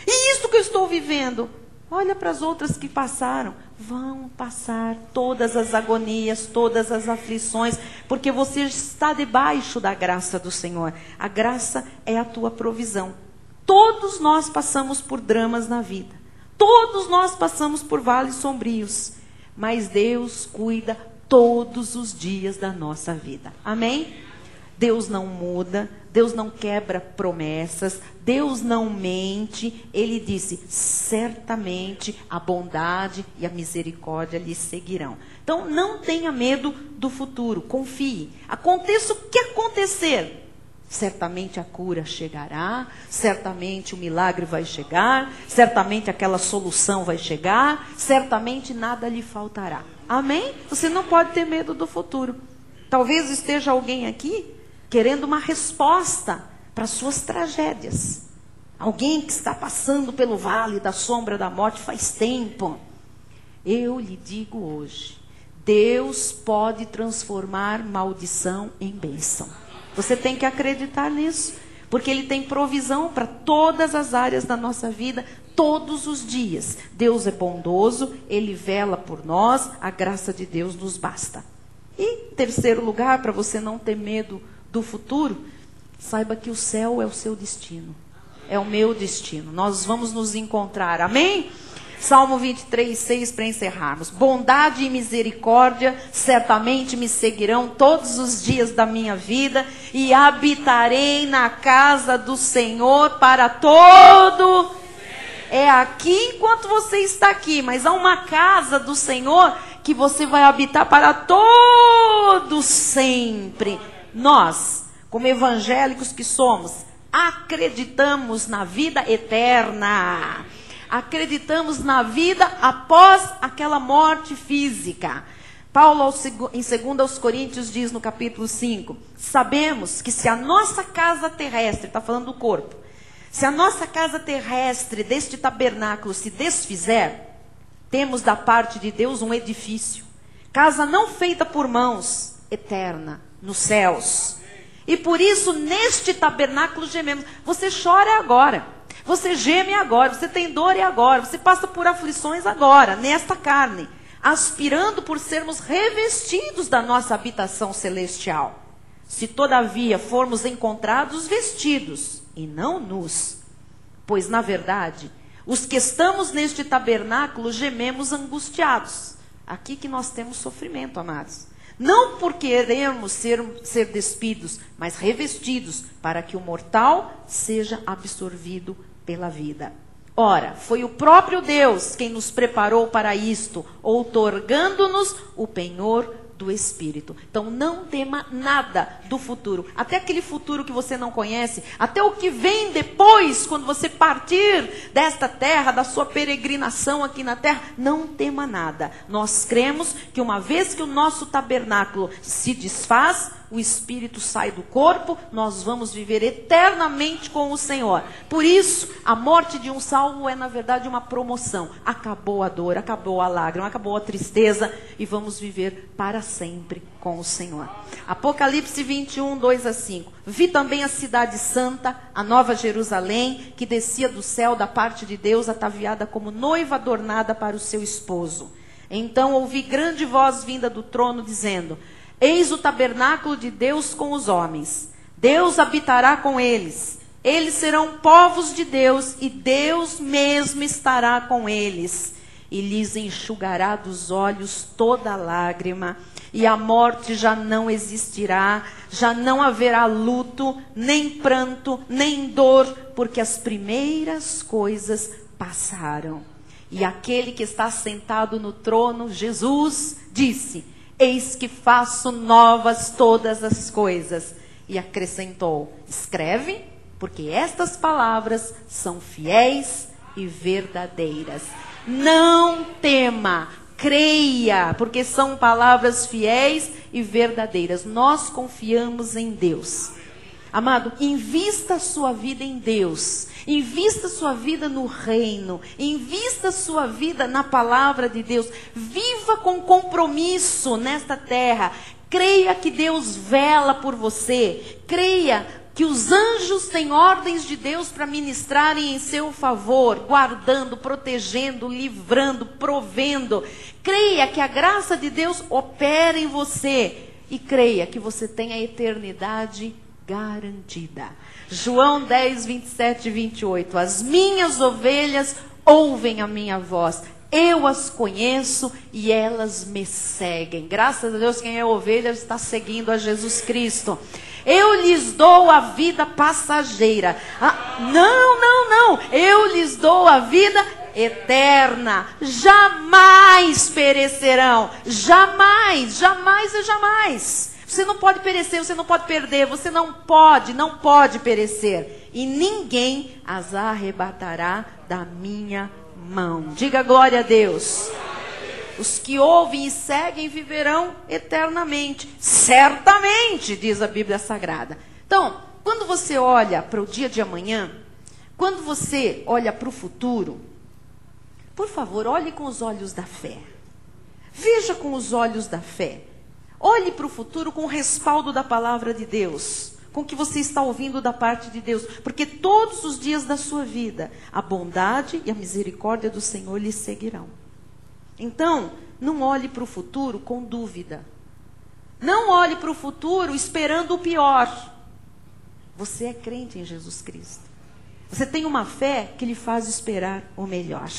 E isso que eu estou vivendo, olha para as outras que passaram. Vão passar todas as agonias, todas as aflições, porque você está debaixo da graça do Senhor. A graça é a tua provisão. Todos nós passamos por dramas na vida. Todos nós passamos por vales sombrios. Mas Deus cuida todos os dias da nossa vida. Amém? Deus não muda, Deus não quebra promessas, Deus não mente. Ele disse, certamente a bondade e a misericórdia lhe seguirão. Então não tenha medo do futuro, confie. Aconteça o que acontecer, certamente a cura chegará, certamente o milagre vai chegar, certamente aquela solução vai chegar, certamente nada lhe faltará. Amém? Você não pode ter medo do futuro. Talvez esteja alguém aqui querendo uma resposta para suas tragédias. Alguém que está passando pelo vale da sombra da morte faz tempo. Eu lhe digo hoje, Deus pode transformar maldição em bênção. Você tem que acreditar nisso, porque Ele tem provisão para todas as áreas da nossa vida, todos os dias. Deus é bondoso, Ele vela por nós, a graça de Deus nos basta. E, em terceiro lugar, para você não ter medo do futuro, saiba que o céu é o seu destino, é o meu destino. Nós vamos nos encontrar, amém? Salmo 23, 6, para encerrarmos. Bondade e misericórdia certamente me seguirão todos os dias da minha vida, e habitarei na casa do Senhor para todo. É aqui enquanto você está aqui, mas há uma casa do Senhor que você vai habitar para todo sempre. Nós, como evangélicos que somos, acreditamos na vida eterna. Acreditamos na vida após aquela morte física. Paulo, em 2 Coríntios, diz no capítulo 5, sabemos que se a nossa casa terrestre, está falando do corpo, se a nossa casa terrestre deste tabernáculo se desfizer, temos da parte de Deus um edifício, casa não feita por mãos, eterna, nos céus. E por isso, neste tabernáculo gememos. Você chora agora, você geme agora, você tem dor agora, você passa por aflições agora, nesta carne, aspirando por sermos revestidos da nossa habitação celestial. Se todavia formos encontrados vestidos e não nus, pois na verdade, os que estamos neste tabernáculo gememos angustiados. Aqui que nós temos sofrimento, amados. Não por queremos ser despidos, mas revestidos, para que o mortal seja absorvido pela vida. Ora, foi o próprio Deus quem nos preparou para isto, outorgando-nos o penhor do Espírito. Então não tema nada do futuro, até aquele futuro que você não conhece, até o que vem depois, quando você partir desta terra, da sua peregrinação aqui na terra, não tema nada. Nós cremos que uma vez que o nosso tabernáculo se desfaz, o espírito sai do corpo, nós vamos viver eternamente com o Senhor. Por isso, a morte de um salvo é na verdade uma promoção. Acabou a dor, acabou a lágrima, acabou a tristeza e vamos viver para sempre com o Senhor. Apocalipse 21, 2 a 5. Vi também a cidade santa, a nova Jerusalém, que descia do céu da parte de Deus, ataviada como noiva adornada para o seu esposo. Então ouvi grande voz vinda do trono dizendo: eis o tabernáculo de Deus com os homens. Deus habitará com eles. Eles serão povos de Deus e Deus mesmo estará com eles. E lhes enxugará dos olhos toda lágrima. E a morte já não existirá. Já não haverá luto, nem pranto, nem dor, porque as primeiras coisas passaram. E aquele que está sentado no trono, Jesus, disse: eis que faço novas todas as coisas. E acrescentou: escreve, porque estas palavras são fiéis e verdadeiras. Não tema, creia, porque são palavras fiéis e verdadeiras. Nós confiamos em Deus. Amado, invista a sua vida em Deus. Invista a sua vida no reino. Invista a sua vida na palavra de Deus. Viva com compromisso nesta terra. Creia que Deus vela por você. Creia que os anjos têm ordens de Deus para ministrarem em seu favor, guardando, protegendo, livrando, provendo. Creia que a graça de Deus opera em você. E creia que você tem a eternidade garantida. João 10, 27 e 28. As minhas ovelhas ouvem a minha voz. Eu as conheço e elas me seguem. Graças a Deus, quem é ovelha está seguindo a Jesus Cristo. Eu lhes dou a vida passageira. Não. Eu lhes dou a vida eterna. Jamais perecerão. Jamais. Você não pode perecer, você não pode perder, você não pode perecer. E ninguém as arrebatará da minha mão. Diga glória a Deus. Os que ouvem e seguem viverão eternamente. Certamente, diz a Bíblia Sagrada. Então, quando você olha para o dia de amanhã, quando você olha para o futuro, por favor, olhe com os olhos da fé. Veja com os olhos da fé. Olhe para o futuro com o respaldo da palavra de Deus, com o que você está ouvindo da parte de Deus, porque todos os dias da sua vida, a bondade e a misericórdia do Senhor lhe seguirão. Então, não olhe para o futuro com dúvida. Não olhe para o futuro esperando o pior. Você é crente em Jesus Cristo. Você tem uma fé que lhe faz esperar o melhor.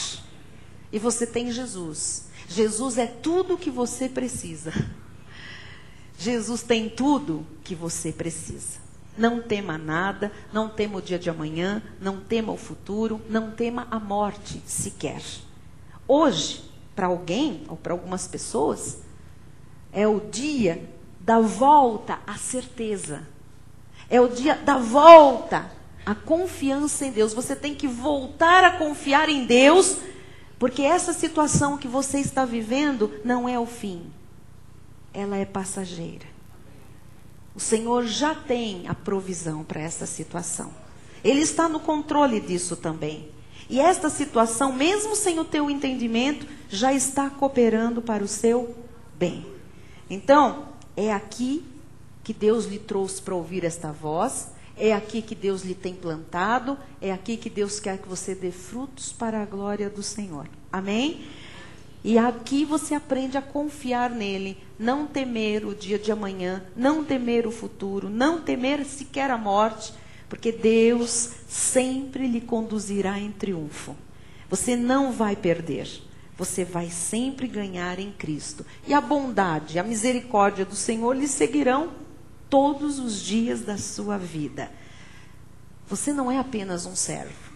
E você tem Jesus. Jesus é tudo o que você precisa. Jesus tem tudo que você precisa. Não tema nada, não tema o dia de amanhã, não tema o futuro, não tema a morte sequer. Hoje, para alguém ou para algumas pessoas, é o dia da volta à certeza. É o dia da volta à confiança em Deus. Você tem que voltar a confiar em Deus, porque essa situação que você está vivendo não é o fim. ela é passageira. O Senhor já tem a provisão para essa situação. Ele está no controle disso também. E esta situação, mesmo sem o teu entendimento, já está cooperando para o seu bem. Então, é aqui que Deus lhe trouxe para ouvir esta voz. É aqui que Deus lhe tem plantado. É aqui que Deus quer que você dê frutos para a glória do Senhor. Amém? E aqui você aprende a confiar nele, não temer o dia de amanhã, não temer o futuro, não temer sequer a morte, porque Deus sempre lhe conduzirá em triunfo. Você não vai perder, você vai sempre ganhar em Cristo. E a bondade, a misericórdia do Senhor lhe seguirão todos os dias da sua vida. Você não é apenas um servo,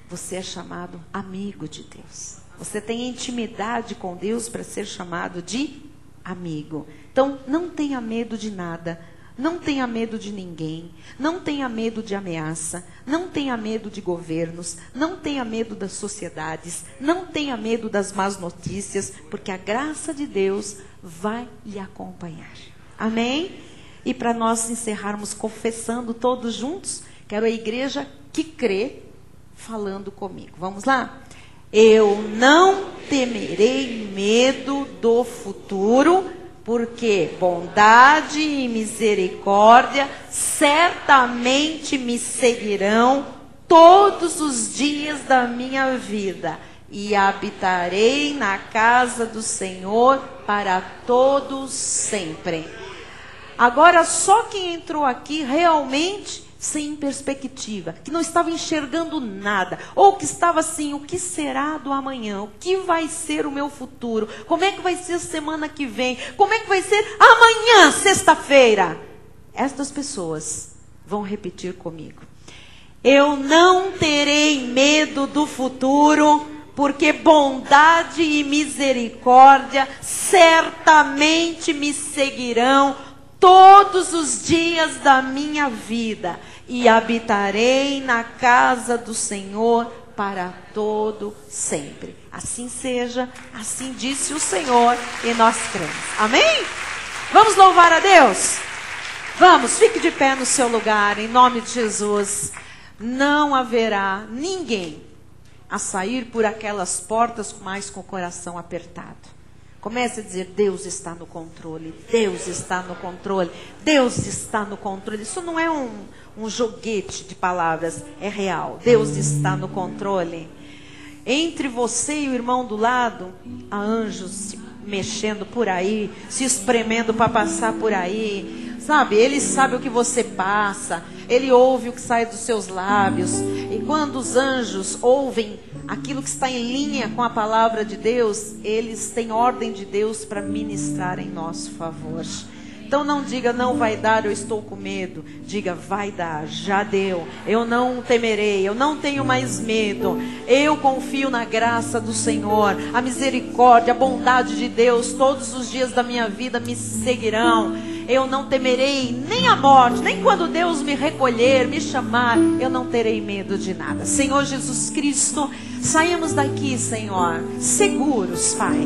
você é chamado amigo de Deus. Você tem intimidade com Deus para ser chamado de amigo. Então, não tenha medo de nada. Não tenha medo de ninguém. Não tenha medo de ameaça. Não tenha medo de governos. Não tenha medo das sociedades. Não tenha medo das más notícias. Porque a graça de Deus vai lhe acompanhar. Amém? E para nós encerrarmos confessando todos juntos, quero a igreja que crê falando comigo. Vamos lá? Eu não temerei medo do futuro, porque bondade e misericórdia certamente me seguirão todos os dias da minha vida, e habitarei na casa do Senhor para todos sempre. Agora, só quem entrou aqui realmente sem perspectiva, que não estava enxergando nada, ou que estava assim, o que será do amanhã? O que vai ser o meu futuro? Como é que vai ser a semana que vem? Como é que vai ser amanhã, sexta-feira? Estas pessoas vão repetir comigo. Eu não terei medo do futuro, porque bondade e misericórdia certamente me seguirão todos os dias da minha vida, e habitarei na casa do Senhor para todo sempre. Assim seja, assim disse o Senhor, e nós cremos. Amém? Vamos louvar a Deus? Vamos, fique de pé no seu lugar, em nome de Jesus. Não haverá ninguém a sair por aquelas portas mais com o coração apertado. Comece a dizer, Deus está no controle, Deus está no controle, Deus está no controle. Isso não é um joguete de palavras, é real. Deus está no controle. Entre você e o irmão do lado, há anjos se mexendo por aí, se espremendo para passar por aí. Sabe, ele sabe o que você passa, ele ouve o que sai dos seus lábios. E quando os anjos ouvem aquilo que está em linha com a palavra de Deus, eles têm ordem de Deus para ministrar em nosso favor. Então não diga, não vai dar, eu estou com medo. Diga, vai dar, já deu. Eu não temerei, eu não tenho mais medo. Eu confio na graça do Senhor. A misericórdia, a bondade de Deus, todos os dias da minha vida me seguirão. Eu não temerei nem a morte, nem quando Deus me recolher, me chamar, eu não terei medo de nada. Senhor Jesus Cristo, saímos daqui, Senhor, seguros, Pai.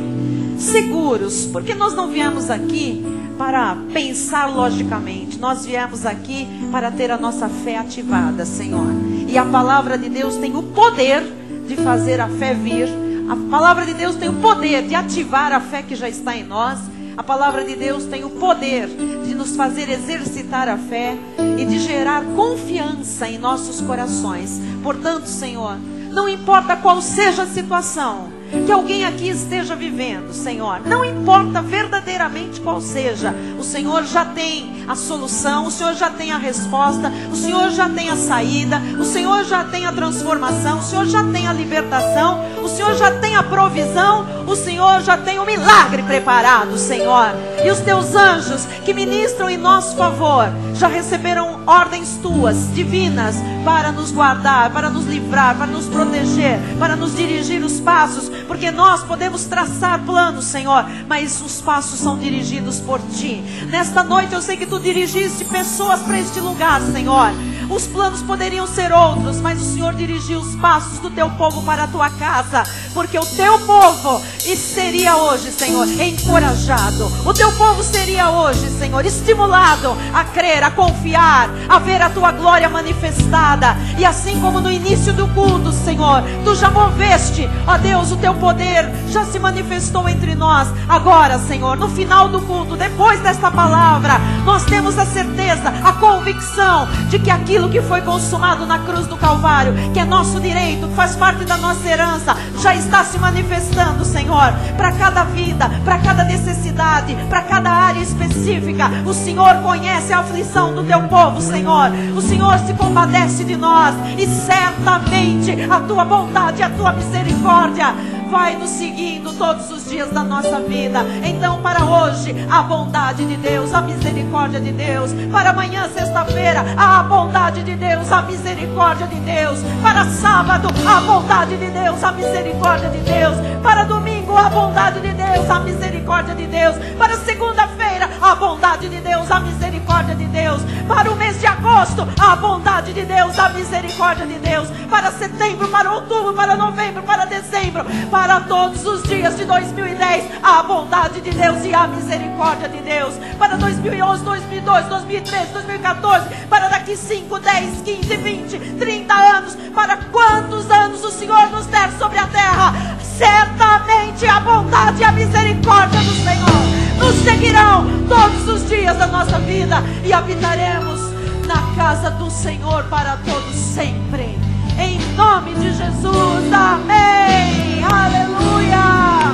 Seguros, porque nós não viemos aqui para pensar logicamente. Nós viemos aqui para ter a nossa fé ativada, Senhor. E a palavra de Deus tem o poder de fazer a fé vir. A palavra de Deus tem o poder de ativar a fé que já está em nós. A palavra de Deus tem o poder de nos fazer exercitar a fé e de gerar confiança em nossos corações. Portanto, Senhor, não importa qual seja a situação que alguém aqui esteja vivendo, Senhor, não importa verdadeiramente qual seja, o Senhor já tem a solução, o Senhor já tem a resposta, o Senhor já tem a saída, o Senhor já tem a transformação, o Senhor já tem a libertação, o Senhor já tem a provisão, o Senhor já tem o milagre preparado, Senhor. E os teus anjos que ministram em nosso favor já receberam ordens tuas, divinas, para nos guardar, para nos livrar, para nos proteger, para nos dirigir os passos, porque nós podemos traçar planos, Senhor, mas os passos são dirigidos por Ti. Nesta noite eu sei que Tu dirigiste pessoas para este lugar, Senhor, Os planos poderiam ser outros, mas o Senhor dirigiu os passos do teu povo para a tua casa, porque o teu povo seria hoje, Senhor, encorajado. O teu povo seria hoje, Senhor, estimulado a crer, a confiar, a ver a tua glória manifestada. E assim como no início do culto, Senhor, tu já moveste, ó Deus, o teu poder já se manifestou entre nós. Agora, Senhor, no final do culto, depois desta palavra, nós temos a certeza, a convicção de que aquilo que foi consumado na cruz do Calvário, que é nosso direito, que faz parte da nossa herança, já está se manifestando, Senhor, para cada vida, para cada necessidade, para cada área específica. O Senhor conhece a aflição do teu povo, Senhor. O Senhor se compadece de nós, e certamente a tua bondade, a tua misericórdia vai nos seguindo todos os dias da nossa vida. Então, para hoje, a bondade de Deus, a misericórdia de Deus. Para amanhã, sexta-feira, a bondade de Deus, a misericórdia de Deus. Para sábado, a bondade de Deus, a misericórdia de Deus. Para domingo, a bondade de Deus, a misericórdia de Deus. Para segunda-feira, a bondade de Deus, a misericórdia de Deus. Para o mês de agosto, a bondade de Deus, a misericórdia de Deus. Para setembro, para outubro, para novembro, para dezembro, para todos os dias de 2010, a bondade de Deus e a misericórdia de Deus. Para 2011, 2012, 2013, 2014, para daqui 5, 10, 15, 20, 30 anos, para quantos anos o Senhor nos der sobre a terra, certamente a bondade e a misericórdia do Senhor nos seguirão todos os dias da nossa vida, e habitaremos na casa do Senhor para todos sempre. Em nome de Jesus, amém, aleluia.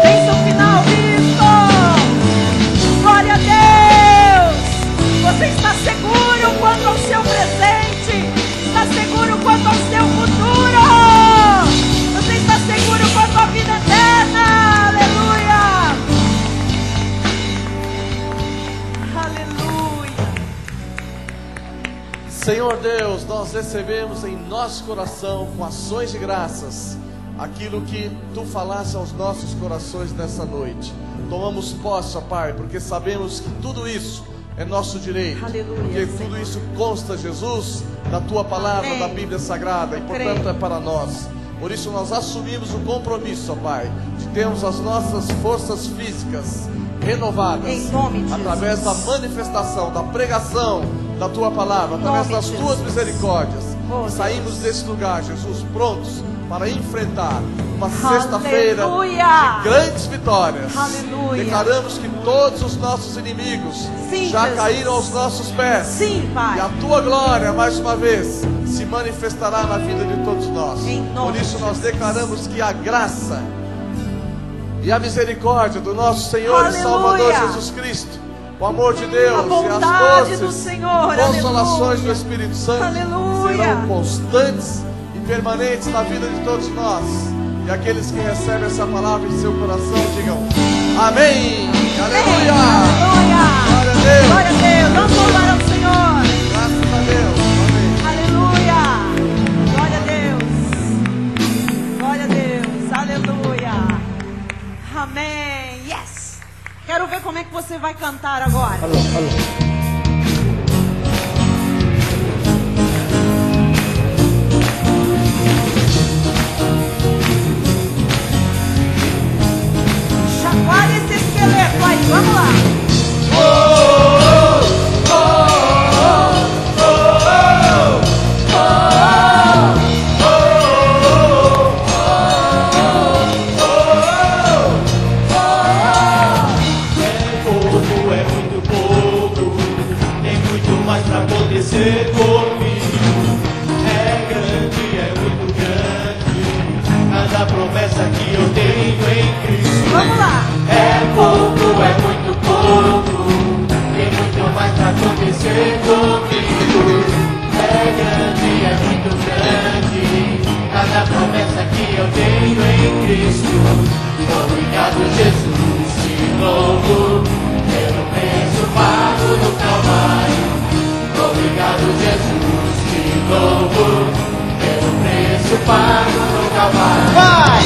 Tem seu final visto. Glória a Deus. Você está seguro quanto ao seu presente, está seguro quanto ao seu futuro, você está seguro quanto à vida eterna, aleluia, aleluia. Senhor Deus, nós recebemos em nosso coração, com ações de graças, aquilo que Tu falaste aos nossos corações nessa noite. Tomamos posse, ó Pai, porque sabemos que tudo isso é nosso direito. Aleluia, porque Senhor. tudo isso consta, Jesus, da Tua palavra, Amém. da Bíblia Sagrada, e portanto é para nós. Por isso nós assumimos o compromisso, ó Pai, de termos as nossas forças físicas renovadas, Em nome de através Jesus. da manifestação, da pregação da Tua palavra, através Nome das de Tuas Jesus. misericórdias. Oh, E saímos desse lugar, Jesus, prontos para enfrentar uma Aleluia. sexta-feira de grandes vitórias. Aleluia. Declaramos que todos os nossos inimigos Sim, já Jesus. caíram aos nossos pés. Sim, Pai. E a Tua glória, mais uma vez, se manifestará na vida de todos nós. Em nome Por isso de nós Jesus. declaramos que a graça e a misericórdia do nosso Senhor Aleluia. e Salvador Jesus Cristo, o amor de Deus A e bondade as doces do Senhor, consolações aleluia. do Espírito Santo Aleluia. serão constantes e permanentes na vida de todos nós. E aqueles que recebem essa palavra em seu coração digam amém, aleluia, Aleluia. glória a Deus, Glória a Deus. Vamos louvar ao Senhor. graças a Deus, amém. Aleluia. Glória a Deus. Glória a Deus. Aleluia. Amém. Yes. Quero ver como é que você vai cantar agora. Chacoalha esse esqueleto aí. Vamos lá. É muito pouco, tem muito mais pra acontecer comigo. É grande, é muito grande, cada promessa que eu tenho em Cristo. Vamos lá. É pouco, é muito pouco, tem muito mais pra acontecer comigo. É grande, é muito grande, cada promessa que eu tenho em Cristo. Obrigado, Jesus, de novo, pelo preço pago no Calvário. Obrigado, Jesus, de novo, pelo preço pago no Calvário. Vai!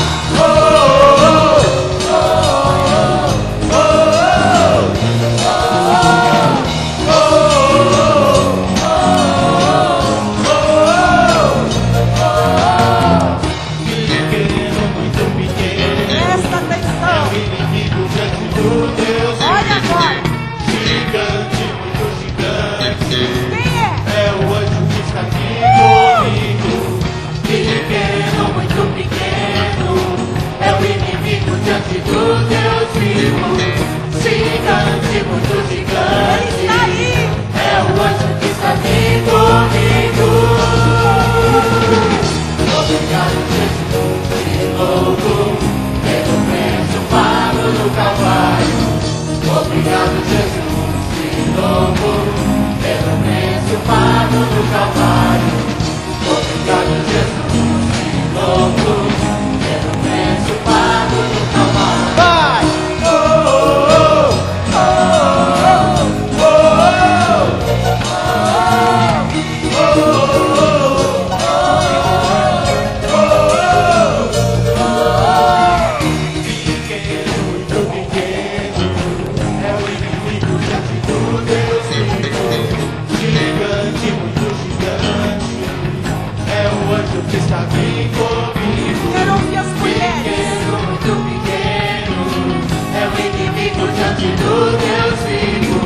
diante do Deus vivo, gigante, muito gigante. É o anjo que está aqui comigo. Obrigado, Jesus, de novo, pelo preço pago no Calvário. Obrigado, Jesus, de novo, pelo preço pago no Calvário. Obrigado, Jesus, de novo, pelo preço pago no Calvário. Vai! Que está aqui comigo. Quero ouvir as mulheres. Pequeno, muito pequeno, é o inimigo diante do Deus vivo.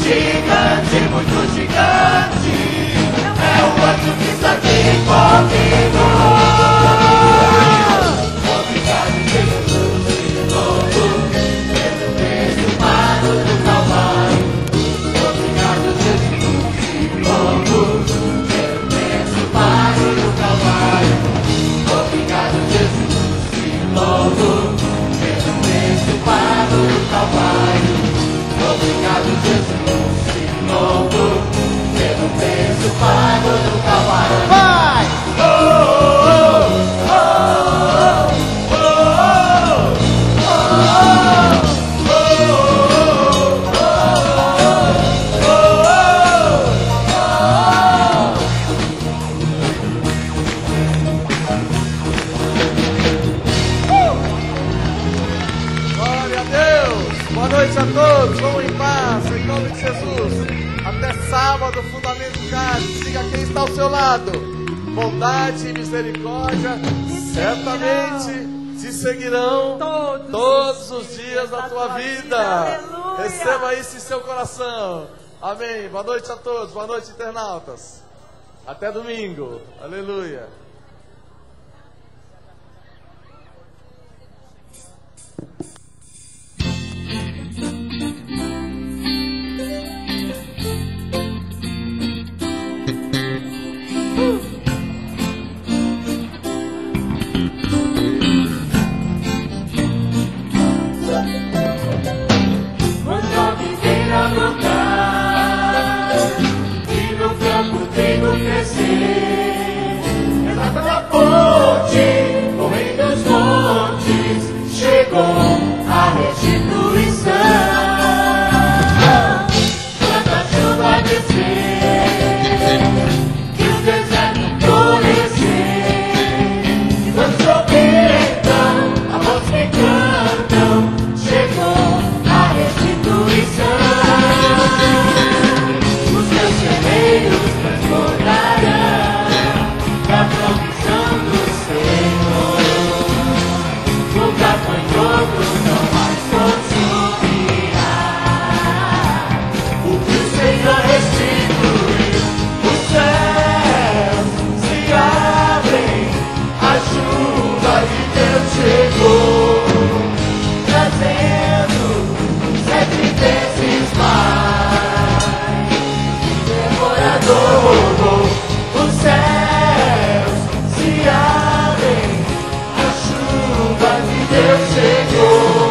Gigante, muito gigante, é o anjo que está aqui comigo. Obrigado, Jesus, de novo, pelo preço pago no Calvário. Obrigado, Jesus, de novo, pelo preço pago no Calvário. Obrigado, Jesus, de novo, pelo preço pago no Calvário. Obrigado, Jesus, de novo, pelo preço pago no Calvário. Vai! Glória a Deus! Boa noite a todos, vamos em paz, em nome de Jesus. Até sábado, Fundamento Cálice. Diga quem está ao seu lado. Bondade e misericórdia certamente te seguirão todos os dias da tua vida. Aleluia. Receba isso em seu coração. Amém. Boa noite a todos, boa noite, internautas. Até domingo. Aleluia. Quando alguém queira brotar e no campo trigo crescer, exata da fonte, o rei dos montes, chegou a restituição. Quando a chuva descer, que o deserto florescer, e quando chover então, a voz que cantam, chegou a restituição. Os teus celeiros transbordarão da provisão do Senhor. O gafanhoto não mais consumirá o que o Senhor restituiu. Os céus se abrem, a chuva de Deus chegou, trazendo 7 vezes mais devorador. Os céus se abrem, a chuva de Deus chegou.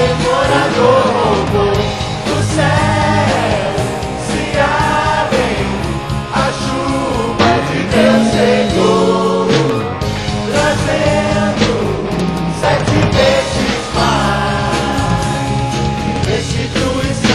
devorador roubou. Do céu se abrem, a chuva de Deus chegou, trazendo 7 vezes mais restituição.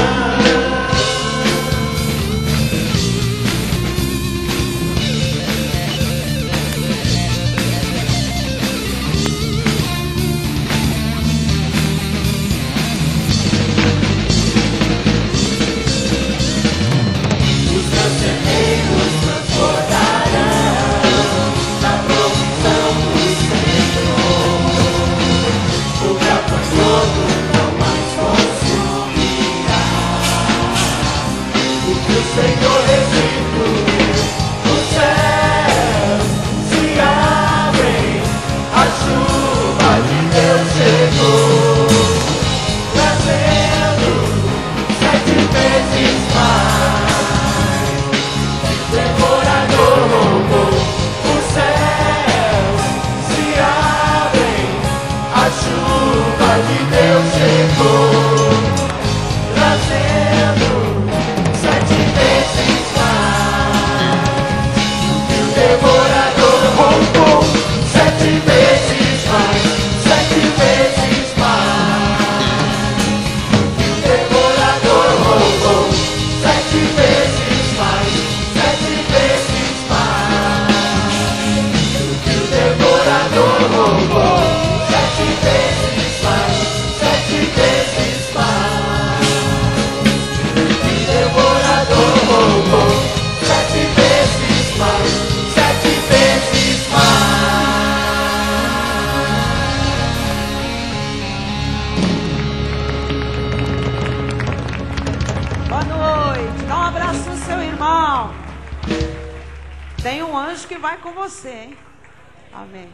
Senhor restitui, o céu se abre, a chuva de Deus chegou, trazendo 7 vezes mais. Devorador roubou, o céu se abre, a chuva de Deus chegou, trazendo 7 vezes mais. O devorador roubou 7 vezes mais, 7 vezes mais. O devorador roubou 7 vezes mais, 7 vezes mais. O devorador roubou 7 vezes mais, 7 vezes mais. Devorador roubou 7 vezes mais, 7 vezes mais. Boa noite. Dá um abraço no seu irmão. Tem um anjo que vai com você, hein? Amém.